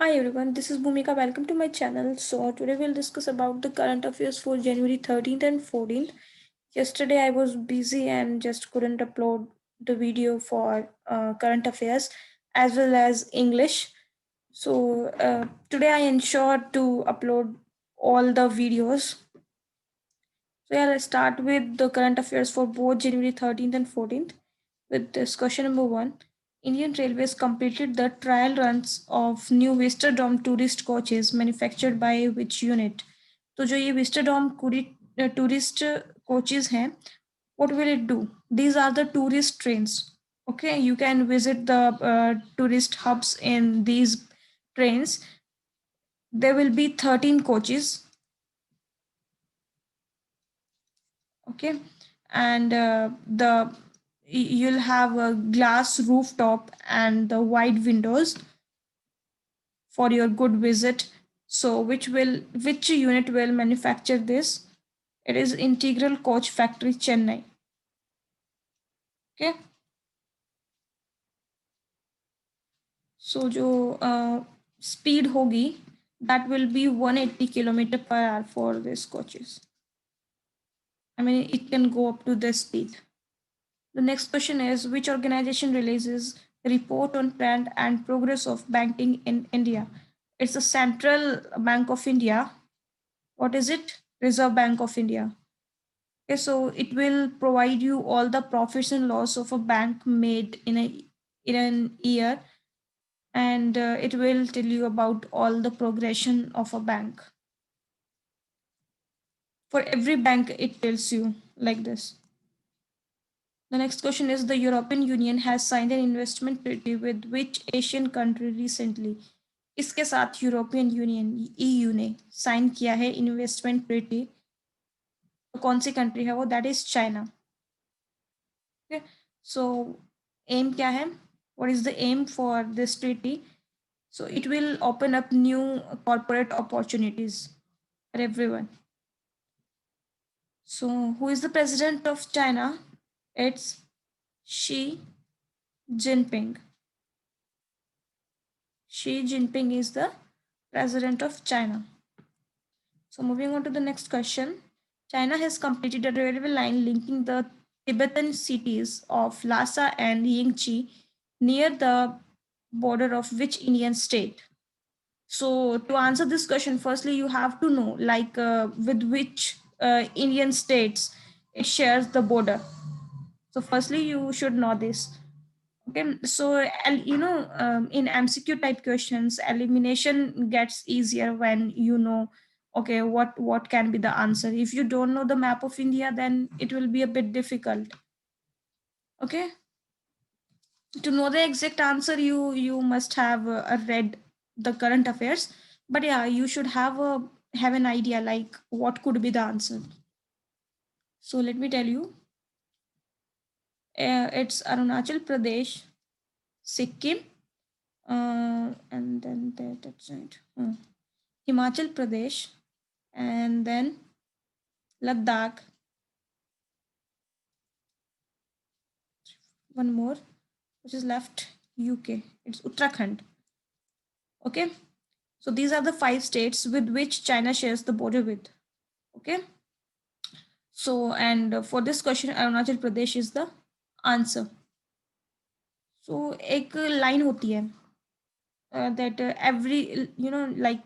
Hi everyone, this is Bhumika. Welcome to my channel. So today we'll discuss about the current affairs for January 13th and 14th. Yesterday I was busy and just couldn't upload the video for current affairs as well as English. So today I ensured to upload all the videos. So yeah, let's start with the current affairs for both January 13th and 14th with this question number one. Indian Railways completed the trial runs of new Vistadom tourist coaches manufactured by which unit? तो जो ये Vistadom tourist coaches हैं, what will it do? These are the tourist trains. Okay, you can visit the tourist hubs in these trains. There will be 13 coaches. Okay, and you'll have a glass rooftop and the wide windows for your good visit. So which unit will manufacture this? It is Integral Coach Factory, Chennai. Okay, so जो speed होगी, that will be 180 kilometer per hour for these coaches. I mean, it can go up to this speed. The next question is, which organization releases report on trend and progress of banking in India? It's the Central Bank of India. What is it? Reserve Bank of India. Okay, so it will provide you all the profits and loss of a bank made in an year, and it will tell you about all the progression of a bank. For every bank, it tells you like this. The next question is, the European Union has signed an investment treaty with which Asian country recently? इसके साथ European union EU ने sign किया है investment treaty. तो कौन सी country है वो? That is China. Okay, so aim क्या है? What is the aim for this treaty? So it will open up new corporate opportunities for everyone. So who is the president of China? It's Xi Jinping. Xi Jinping is the president of China. So moving on to the next question. China has completed a railway line linking the Tibetan cities of Lhasa and Yingchi near the border of which Indian state? So to answer this question, firstly you have to know like with which Indian states it shares the border. So firstly you should know this. Okay, so in MCQ type questions, elimination gets easier when you know, okay, what can be the answer. If you don't know the map of India, then it will be a bit difficult. Okay, to know the exact answer, you must have read the current affairs. But yeah, you should have an idea like what could be the answer. So let me tell you, it's Arunachal Pradesh, Sikkim, and then that's right. Himachal Pradesh, and then Ladakh. One more, which is left, UK. It's Uttarakhand. Okay, so these are the 5 states with which China shares the border with. Okay, so and for this question, Arunachal Pradesh is the answer. So एक line होती है that every like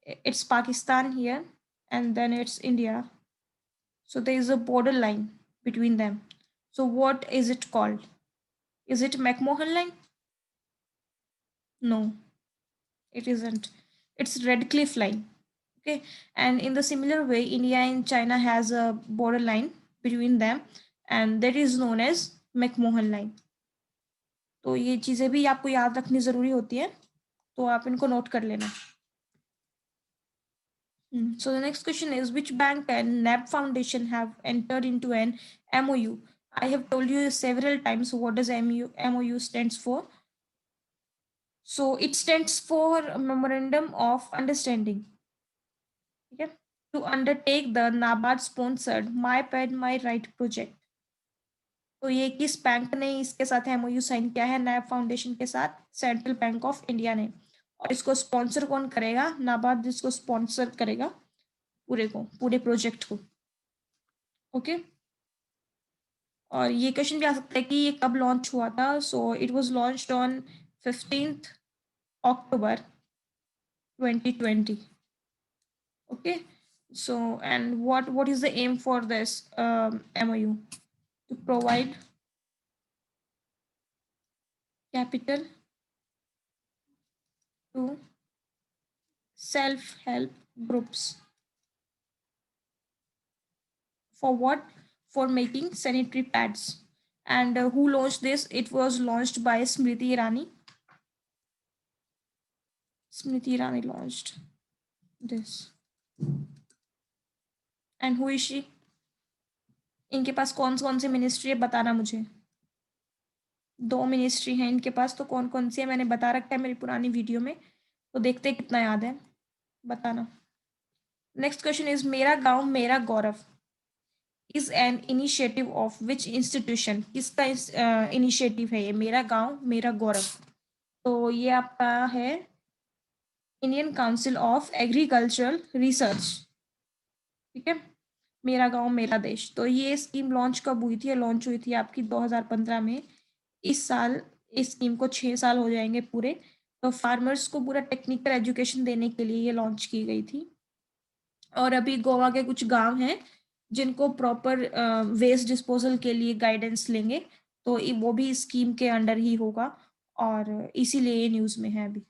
it's Pakistan here and then it's India. So there is a border line between them. So what is it called? Is it McMahon line? No, it isn't. It's Redcliffe line. Okay, and in the similar way, India and China has a border line between them, and that is known as McMahon line. तो ये चीजें भी आपको याद रखनी जरूरी होती है, तो आप इनको नोट कर लेना. So the next question is, which bank and NAB Foundation have entered into an MOU? I have told you several times what does MOU stands for. So it stands for Memorandum of Understanding. Okay? To undertake the NABARD sponsored My Pad My Right project. तो ये किस bank ने इसके साथ MOU sign किया है? नैब foundation के साथ सेंट्रल बैंक ऑफ इंडिया ने. और इसको स्पॉन्सर कौन करेगा? नाबार्ड इसको स्पॉन्सर करेगा पूरे प्रोजेक्ट को। ओके, और ये क्वेश्चन भी आ सकता है कि ये कब लॉन्च हुआ था। So it was launched on 15th October 2020. Okay, so and what is the aim for this MOU? To provide capital to self-help groups. For what? For making sanitary pads. And who launched this? It was launched by Smriti Irani. Smriti Irani launched this. And who is she? इनके पास कौन सी ministry है बताना मुझे। 2 ministry हैं इनके पास, तो कौन कौन सी है मैंने बता रखा है मेरी पुरानी वीडियो में, तो देखते हैं कितना याद है, बताना। Next question is Mera Gaon Mera Gaurav is an initiative of which institution. किसका इनिशिएटिव है ये मेरा गांव मेरा गौरव? तो ये आपका है Indian council of agricultural research. ठीक है, मेरा गांव मेरा देश। तो ये स्कीम लॉन्च कब हुई थी? लॉन्च हुई थी आपकी 2015 में। इस साल इस स्कीम को 6 साल हो जाएंगे पूरे। तो फार्मर्स को पूरा टेक्निकल एजुकेशन देने के लिए ये लॉन्च की गई थी। और अभी गोवा के कुछ गांव हैं जिनको प्रॉपर वेस्ट डिस्पोजल के लिए गाइडेंस लेंगे, तो वो भी स्कीम के अंडर ही होगा, और इसीलिए ये न्यूज़ में है अभी।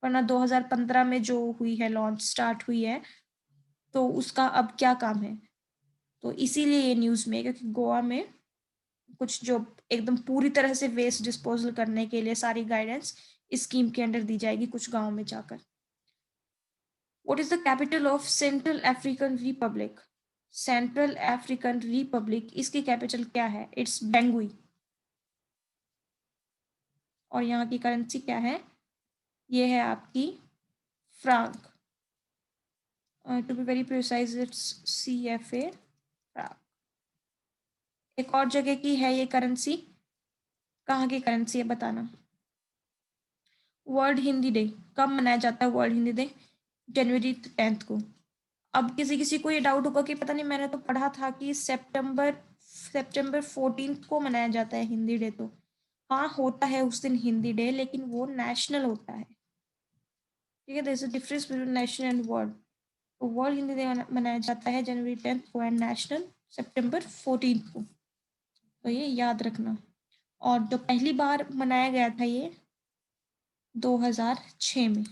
वरना 2015 में जो हुई है लॉन्च स्टार्ट हुई है, तो उसका अब क्या काम है, तो इसीलिए ये न्यूज़ में है, क्योंकि गोवा में कुछ जो एकदम पूरी तरह से वेस्ट डिस्पोजल करने के लिए सारी गाइडेंस इस स्कीम के अंडर दी जाएगी कुछ गाँव में जाकर। What is the capital of Central African Republic? Central African Republic, इसकी कैपिटल क्या है? It's Bangui. और यहाँ की करेंसी क्या है? ये है आपकी franc. To be very precise it's CFA franc. एक और जगह की है ये करेंसी, कहाँ की करेंसी है बताना। वर्ल्ड हिंदी डे कब मनाया जाता है? वर्ल्ड हिंदी डे जनवरी 10 को। अब किसी किसी को ये डाउट होगा कि पता नहीं, मैंने तो पढ़ा था कि सितंबर 14 को मनाया जाता है हिंदी डे। तो हाँ, होता है उस दिन हिंदी डे, लेकिन वो नेशनल होता है। ठीक है, there is a difference between national and world. तो वर्ल्ड हिंदी डे मनाया जाता है जनवरी 10 को एंड नेशनल सितंबर 14 को। तो ये याद रखना। और जो पहली बार मनाया गया था ये 2006 में।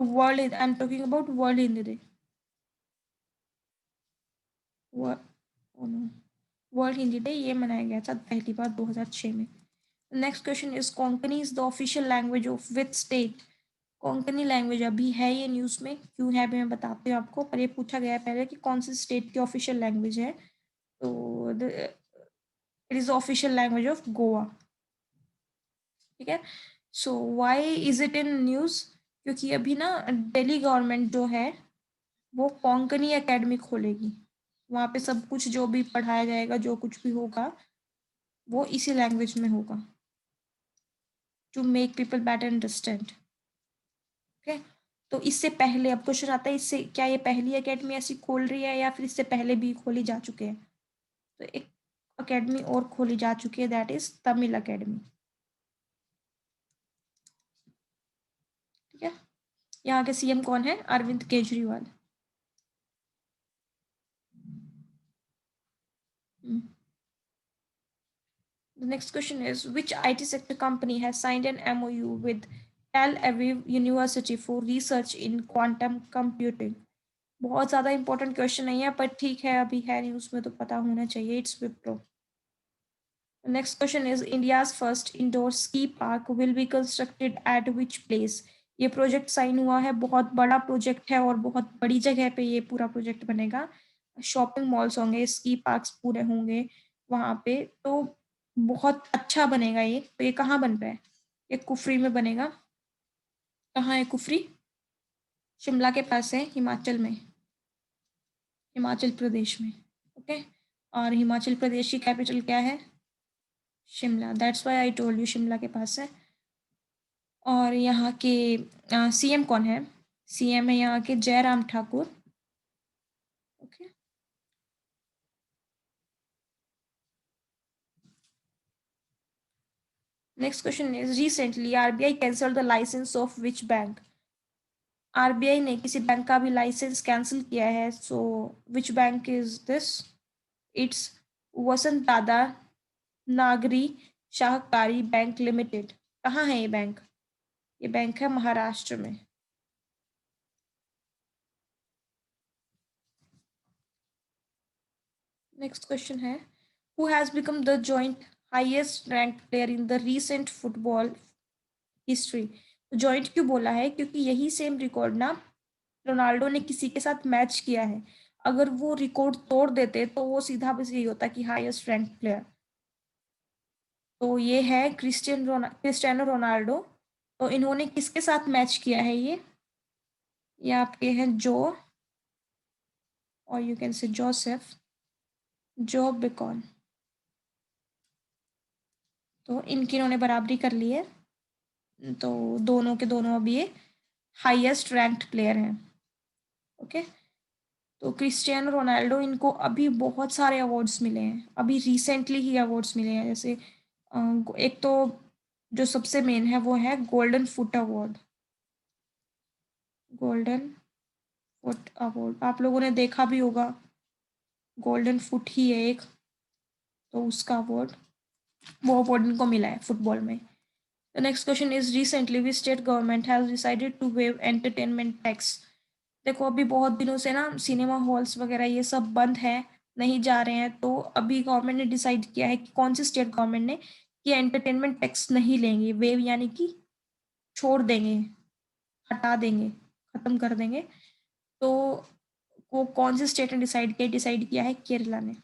World, I am talking about world Hindi day. World Hindi day ये मनाया गया था पहली बार 2006 में। Next question is Konkani is the official language of which state? Konkani language अभी है ये न्यूज़ में, क्यों है अभी मैं बताती हूँ आपको, पर ये पूछा गया है पहले कि कौन सी स्टेट की ऑफिशियल लैंग्वेज है। तो it is official language of Goa. ठीक है, so why is it in news? क्योंकि अभी ना दिल्ली गवर्नमेंट जो है वो कोंकणी एकेडमी खोलेगी। वहाँ पे सब कुछ जो भी पढ़ाया जाएगा, जो कुछ भी होगा, वो इसी लैंग्वेज में होगा, to make people better understand. Okay, तो इससे पहले अब क्वेश्चन आता है, इससे क्या ये पहली एकेडमी ऐसी खोल रही है या फिर इससे पहले भी खोली जा चुके हैं? तो एक एकेडमी और खोली जा चुकी है, दैट इज तमिल एकेडमी। ठीक है, यहाँ के CM कौन है? Arvind Kejriwal. The next question is which IT sector company has signed an MOU with Tel Aviv University for research in quantum computing? बहुत ज़्यादा इंपॉर्टेंट क्वेश्चन नहीं है, पर ठीक है अभी है न्यूज़ में तो पता होना चाहिए। It's Wipro. Next question is India's first indoor ski park will be constructed at which place? ये प्रोजेक्ट साइन हुआ है, बहुत बड़ा प्रोजेक्ट है और बहुत बड़ी जगह पे ये पूरा प्रोजेक्ट बनेगा। शॉपिंग मॉल्स होंगे, स्की पार्क्स पूरे होंगे वहाँ पे, तो बहुत अच्छा बनेगा ये। तो ये कहाँ बन रहा है? ये कुफरी में बनेगा। कहाँ है कुफरी? शिमला के पास है, हिमाचल में, हिमाचल प्रदेश में। ओके, और हिमाचल प्रदेश की कैपिटल क्या है? Shimla. That's why I told you Shimla के पास है। और यहाँ के सीएम कौन है? सीएम है यहाँ के Jairam Thakur. Okay. Next question is recently RBI cancelled the licence of which bank? RBI ने किसी बैंक का भी लाइसेंस कैंसिल किया है, so which bank is this? It's Vasant Dada Nagari सहकारी बैंक लिमिटेड। कहाँ है ये बैंक? ये बैंक है महाराष्ट्र में। नेक्स्ट क्वेश्चन है who has become the joint highest rank player in the recent football history? Joint क्यों बोला है? क्योंकि यही सेम रिकॉर्ड ना रोनाल्डो ने किसी के साथ मैच किया है। अगर वो रिकॉर्ड तोड़ देते तो वो सीधा बस यही होता कि हाईएस्ट रैंक प्लेयर। तो ये है क्रिस्टियानो रोनाल्डो। तो इन्होंने किसके साथ मैच किया है? ये आपके हैं जो, और यू कैन से जोसेफ जो बिकॉन। तो इनकी इन्होंने बराबरी कर ली है। तो दोनों के दोनों अभी ये हाईएस्ट रैंक्ड प्लेयर हैं। ओके। तो क्रिस्टियानो रोनाल्डो, इनको अभी बहुत सारे अवार्ड्स मिले हैं, अभी रिसेंटली ही अवार्ड्स मिले हैं। जैसे एक तो जो सबसे मेन है वो है golden foot award. Golden foot award आप लोगों ने देखा भी होगा, गोल्डन फुट ही है एक, तो उसका अवार्ड, वो अवार्ड इनको मिला है फुटबॉल में। The next question is recently we state government has decided to waive entertainment tax? देखो अभी बहुत दिनों से ना सिनेमा हॉल्स वगैरह ये सब बंद है, नहीं जा रहे हैं। तो अभी गवर्नमेंट ने डिसाइड किया है कि कौन सी स्टेट गवर्नमेंट ने, कि एंटरटेनमेंट टैक्स नहीं लेंगे। वेव यानी कि छोड़ देंगे, हटा देंगे, खत्म कर देंगे। तो वो कौन सी स्टेट ने डिसाइड किया है? केरला ने।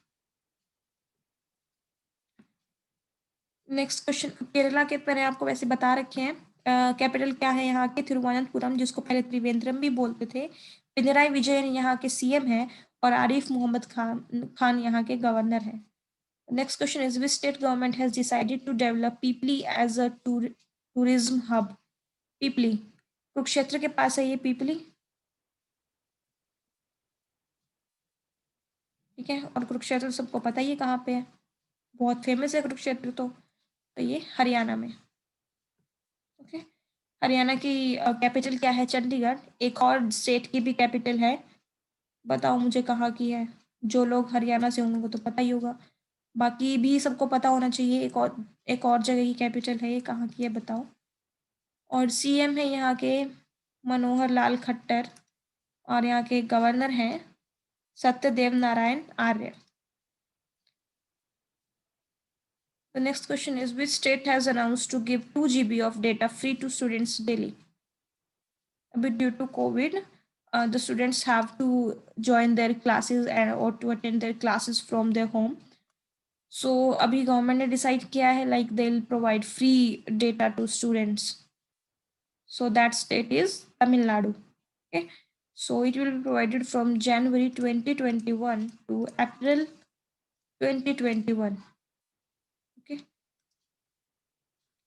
नेक्स्ट क्वेश्चन, केरला के मैंने आपको वैसे बता रखे हैं। कैपिटल क्या है यहाँ के? तिरुवनंतपुरम, जिसको पहले त्रिवेंद्रम भी बोलते थे। पिनराई विजयन यहाँ के सीएम है, और आरिफ मोहम्मद खान यहाँ के गवर्नर है। Next question is which state government has decided to develop Pipli as a tourism hub? Pipli Kurukshetra के पास है ये पीपली। ठीक है, और कुरुक्षेत्र सबको पता ही है कहाँ पे है, बहुत फेमस है कुरुक्षेत्र। तो ये हरियाणा में। ओके। हरियाणा की कैपिटल क्या है? चंडीगढ़। एक और स्टेट की भी कैपिटल है, बताओ मुझे कहाँ की है? जो लोग हरियाणा से होंगे उनको तो पता ही होगा, बाकी भी सबको पता होना चाहिए। एक और जगह की कैपिटल है, ये कहाँ की है बताओ? और सीएम है यहाँ के मनोहर लाल खट्टर, और यहाँ के गवर्नर हैं Satyadev Narayan Arya. The next question is which state has announced to give 2 GB of data free to students daily? But due to COVID, the students have to join their classes and or to attend their classes from their home. So अभी government ने decide किया है like they'll provide free data to students. So that state is Tamil Nadu. Okay. So it will be provided from January 2021 to April 2021. Okay.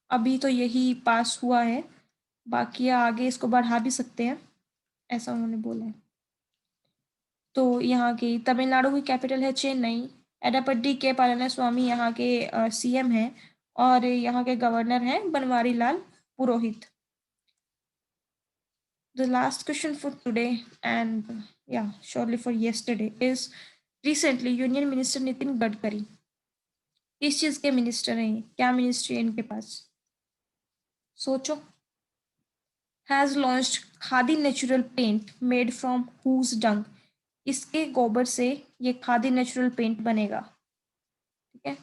अभी तो यही पास हुआ है, बाकी आगे इसको बढ़ा भी सकते हैं, ऐसा उन्होंने बोला है। तो यहाँ की तमिलनाडु की कैपिटल है चेन्नई। एडापड्डी के पलानीस्वामी यहाँ के सीएम हैं, और यहाँ के गवर्नर हैं बनवारी लाल पुरोहित। The last question for today, and yeah, surely for yesterday, is recently Union Minister Nitin Gadkari किस चीज के मिनिस्टर हैं? क्या मिनिस्ट्री है इनके पास? सोचो। Has launched Khadi natural paint made from whose dung? इसके गोबर से ये खादी नेचुरल पेंट बनेगा। ठीक है,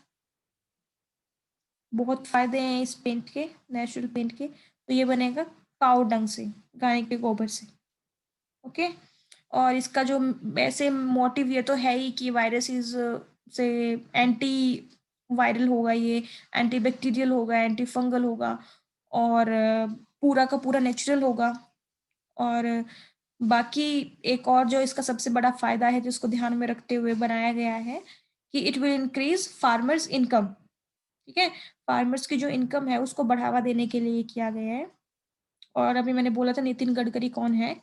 बहुत फायदे हैं इस पेंट के, नेचुरल पेंट के। तो ये बनेगा काऊ डंग से, गाय के गोबर से। ओके। और इसका जो ऐसे मोटिव ये तो है ही कि वायरसेस से एंटी वायरल होगा, ये एंटी बैक्टीरियल होगा, एंटी फंगल होगा, और पूरा का पूरा नेचुरल होगा। और बाकी एक और जो इसका सबसे बड़ा फायदा है जिसको ध्यान में रखते हुए बनाया गया है कि it will increase farmers income. ठीक है, फार्मर्स की जो इनकम है उसको बढ़ावा देने के लिए किया गया है। और अभी मैंने बोला था नितिन गडकरी कौन है,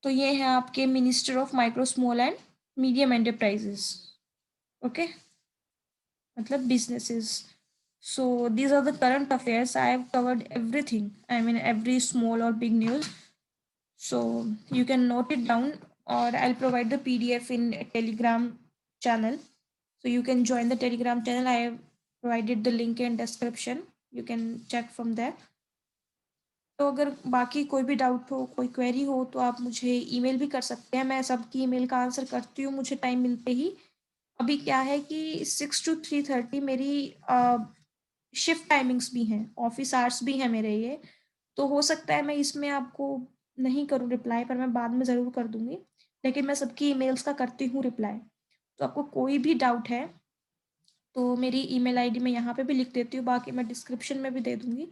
तो ये है आपके minister of micro small and medium enterprises, okay, मतलब businesses. So these are the current affairs. I have covered everything. I mean every small or big news. So you can note it down, or I'll provide the PDF in a Telegram channel. So you can join the Telegram channel. I have provided the link in description. You can check from there. तो अगर बाकी कोई भी doubt हो, कोई query हो, तो आप मुझे ईमेल भी कर सकते हैं. मैं सबकी ईमेल का आंसर करती हूँ मुझे टाइम मिलते ही. अभी क्या है कि 6 to 3:30 मेरी शिफ्ट टाइमिंग्स भी हैं, ऑफिस आवर्स भी हैं मेरे ये. तो हो सकता है मैं इसमें आपको नहीं करूँ रिप्लाई, पर मैं बाद में ज़रूर कर दूँगी. लेकिन मैं सबकी ईमेल्स का करती हूँ रिप्लाई. तो आपको कोई भी डाउट है तो मेरी ईमेल आईडी मैं यहाँ पे भी लिख देती हूँ, बाकी मैं डिस्क्रिप्शन में भी दे दूँगी.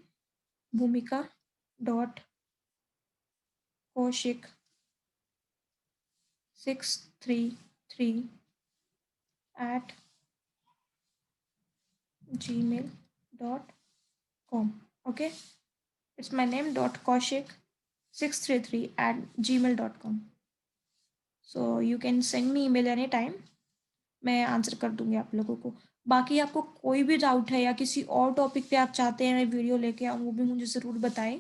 Bhumika.Kaushik 633 at gmail.com. Okay, it's my name .Kaushik 633 at gmail.com. So you can send me email anytime. मैं आंसर कर दूंगी आप लोगों को. बाकी आपको कोई भी डाउट है या किसी और टॉपिक पे आप चाहते हैं मैं वीडियो लेके आऊँ, वो भी मुझे ज़रूर बताएं.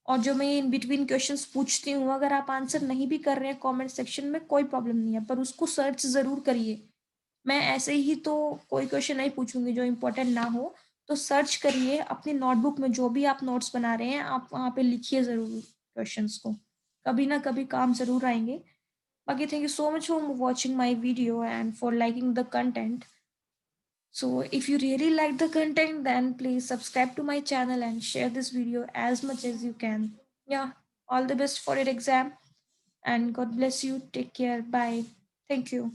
और जो मैं इन बिटवीन क्वेश्चंस पूछती हूँ, अगर आप आंसर नहीं भी कर रहे हैं कमेंट सेक्शन में, कोई प्रॉब्लम नहीं है, पर उसको सर्च ज़रूर करिए. मैं ऐसे ही तो कोई क्वेश्चन नहीं पूछूंगी जो इम्पोर्टेंट ना हो. तो सर्च करिए अपनी नोटबुक में, जो भी आप नोट्स बना रहे हैं आप वहाँ पे लिखिए ज़रूर क्वेश्चंस को. कभी ना कभी काम ज़रूर आएंगे. बाकी thank you so much for watching my video and for liking the content. So if you really like the content, then please subscribe to my channel and share this video as much as you can. Yeah, all the best for your exam and God bless you. Take care. Bye. Thank you.